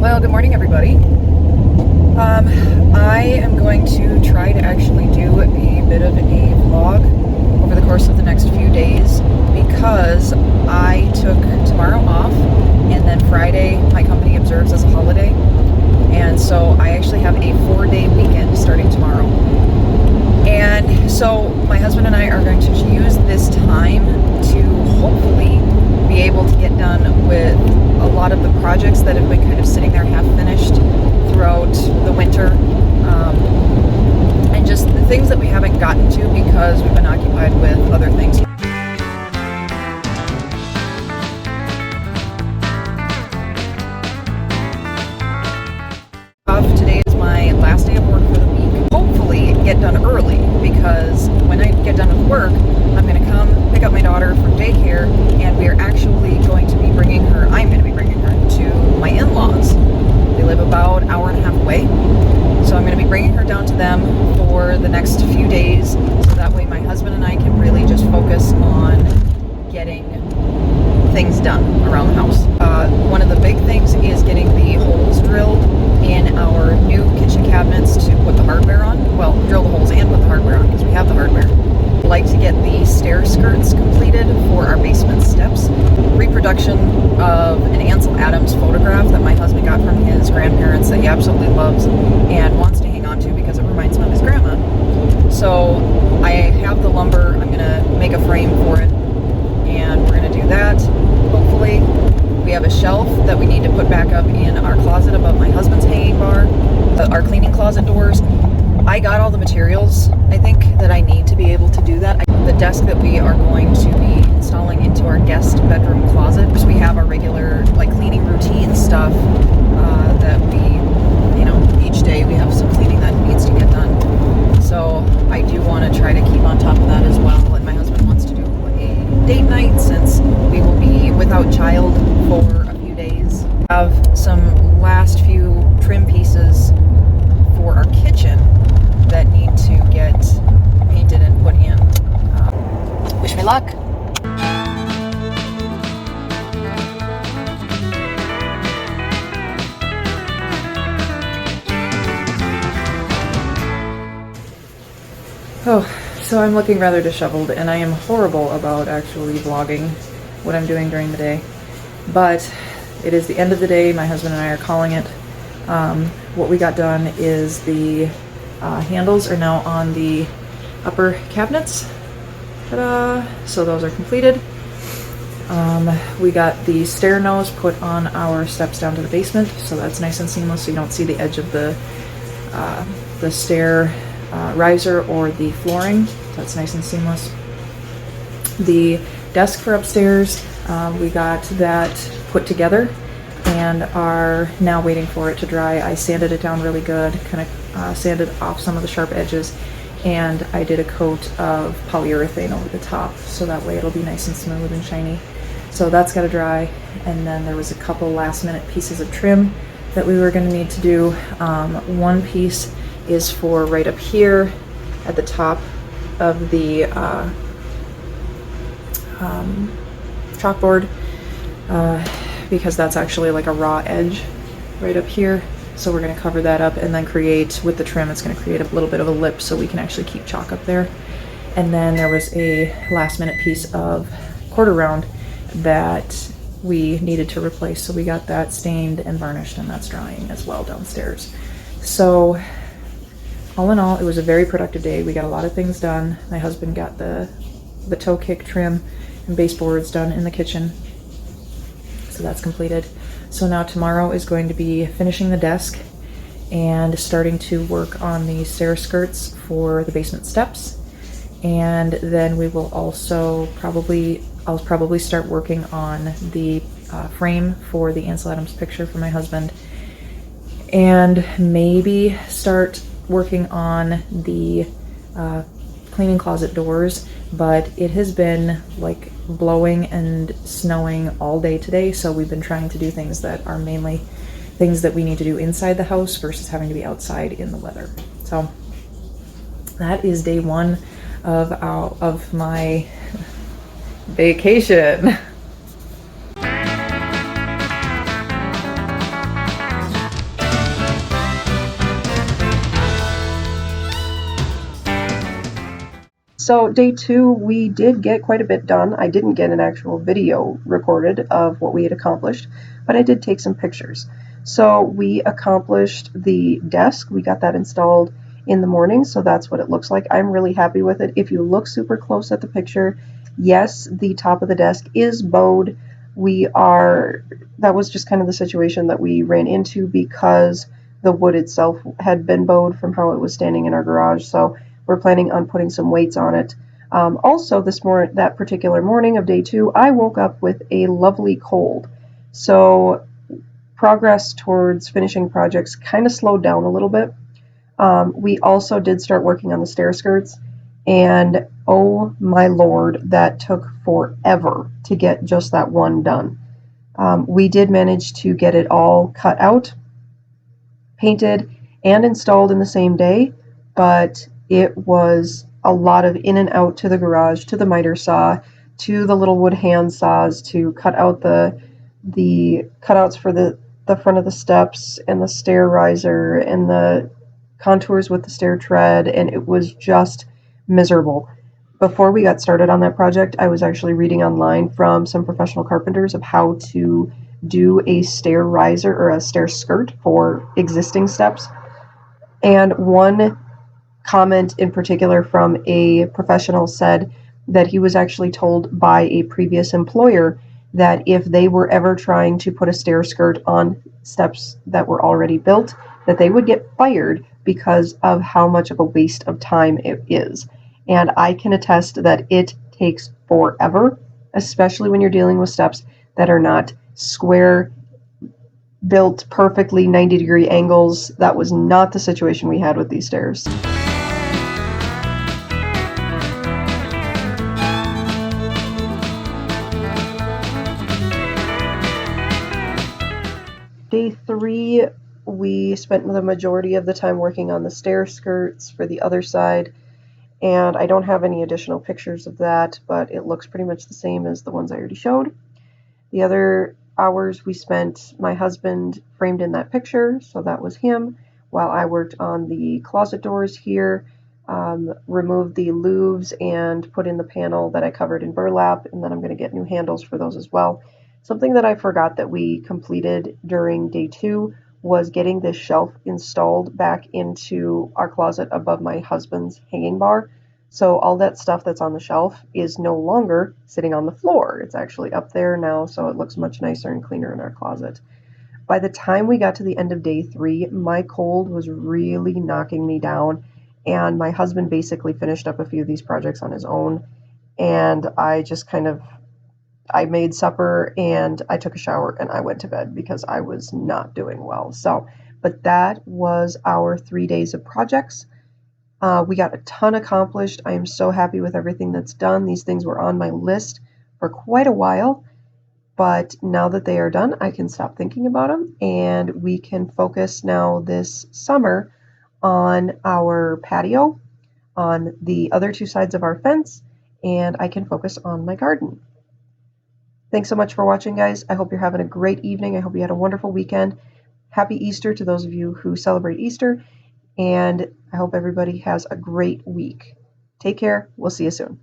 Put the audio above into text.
Well, good morning, everybody. I am going to try to actually do a bit of a vlog over the course of the next few days because I took tomorrow off, and then Friday my company observes as a holiday, and so I actually have a 4-day weekend starting tomorrow. And so my husband and I are going to use this time to hopefully be able to get done with a lot of the projects that have been kind of sitting there half finished throughout the winter, and just the things that we haven't gotten to because we've been occupied with other things. Today is my last day of work for the week. Hopefully get done early, because when I get done with work, I'm going to come pick up my daughter from daycare, and we are actually going to be bringing her, I'm going to be bringing her to my in-laws. They live about an hour and a half away, so I'm going to be bringing her down to them for the next few days, so that way my husband and I can really just focus on getting things done around the house. One of the big things is getting the holes drilled in our new kitchen cabinets to put the hardware on. Well, drill the holes and put the hardware on because we have the hardware. I'd like to get the stair skirts completed for our basement steps. Reproduction of an Ansel Adams photograph that my husband got from his grandparents that he absolutely loves and wants to hang on to because it reminds him of his grandma. So I have the lumber. I'm going to make a frame for it, and we're going to do that, hopefully. We have a shelf that we need to put back up in our closet above my husband's hanging bar, our cleaning closet doors. I got all the materials, I think, that I need to be able to do that. The desk that we are going to be installing into our guest bedroom closet, because we have our regular cleaning routine stuff that we, each day we have some cleaning that needs to get done. So I do want to try to keep on top of that as well. And my husband wants to do a date night since we will be without child for a few days. Have some last few trim pieces for our kitchen that need to get painted and put in. Wish me luck. Oh, so I'm looking rather disheveled, and I am horrible about actually vlogging what I'm doing during the day. But it is the end of the day. My husband and I are calling it. What we got done is the handles are now on the upper cabinets. Ta-da! So those are completed. We got the stair nose put on our steps down to the basement, so that's nice and seamless, so you don't see the edge of the stair riser or the flooring. That's nice and seamless. The desk for upstairs, we got that put together and are now waiting for it to dry. I sanded it down really good, kind of sanded off some of the sharp edges, and I did a coat of polyurethane over the top, so that way it'll be nice and smooth and shiny. So that's got to dry, and then there was a couple last minute pieces of trim that we were going to need to do. One piece is for right up here at the top of the chalkboard, because that's actually like a raw edge right up here. So we're going to cover that up and then create, with the trim, it's going to create a little bit of a lip so we can actually keep chalk up there. And then there was a last minute piece of quarter round that we needed to replace, so we got that stained and varnished, and that's drying as well downstairs. So all in all, it was a very productive day. We got a lot of things done. My husband got the toe kick trim and baseboards done in the kitchen, so that's completed. So now tomorrow is going to be finishing the desk and starting to work on the stair skirts for the basement steps. And then we will also I'll probably start working on the frame for the Ansel Adams picture for my husband, and maybe start working on the cleaning closet doors. But it has been like blowing and snowing all day today, so we've been trying to do things that are mainly things that we need to do inside the house versus having to be outside in the weather. So that is day one of my vacation. So day 2, we did get quite a bit done. I didn't get an actual video recorded of what we had accomplished, but I did take some pictures. So we accomplished the desk. We got that installed in the morning, so that's what it looks like. I'm really happy with it. If you look super close at the picture, yes, the top of the desk is bowed. That was just kind of the situation that we ran into because the wood itself had been bowed from how it was standing in our garage. So we're planning on putting some weights on it. Also, that particular morning of day 2, I woke up with a lovely cold. So progress towards finishing projects kind of slowed down a little bit. We also did start working on the stair skirts, and oh my lord, that took forever to get just that one done. We did manage to get it all cut out, painted, and installed in the same day, but it was a lot of in and out to the garage, to the miter saw, to the little wood hand saws to cut out the cutouts for the front of the steps and the stair riser and the contours with the stair tread, and it was just miserable. Before we got started on that project, I was actually reading online from some professional carpenters of how to do a stair riser or a stair skirt for existing steps. And one comment in particular from a professional said that he was actually told by a previous employer that if they were ever trying to put a stair skirt on steps that were already built, that they would get fired because of how much of a waste of time it is. And I can attest that it takes forever, especially when you're dealing with steps that are not square, built perfectly 90-degree angles. That was not the situation we had with these stairs. Day 3, we spent the majority of the time working on the stair skirts for the other side, and I don't have any additional pictures of that, but it looks pretty much the same as the ones I already showed. The other hours we spent, my husband framed in that picture, so that was him, while I worked on the closet doors here, removed the louves and put in the panel that I covered in burlap, and then I'm going to get new handles for those as well. Something that I forgot that we completed during day 2 was getting this shelf installed back into our closet above my husband's hanging bar. So all that stuff that's on the shelf is no longer sitting on the floor. It's actually up there now, so it looks much nicer and cleaner in our closet. By the time we got to the end of day 3, my cold was really knocking me down, and my husband basically finished up a few of these projects on his own, and I made supper and I took a shower and I went to bed because I was not doing well. But that was our 3 days of projects. We got a ton accomplished. I am so happy with everything that's done. These things were on my list for quite a while, but now that they are done, I can stop thinking about them and we can focus now this summer on our patio, on the other 2 sides of our fence, and I can focus on my garden. Thanks so much for watching, guys. I hope you're having a great evening. I hope you had a wonderful weekend. Happy Easter to those of you who celebrate Easter, and I hope everybody has a great week. Take care. We'll see you soon.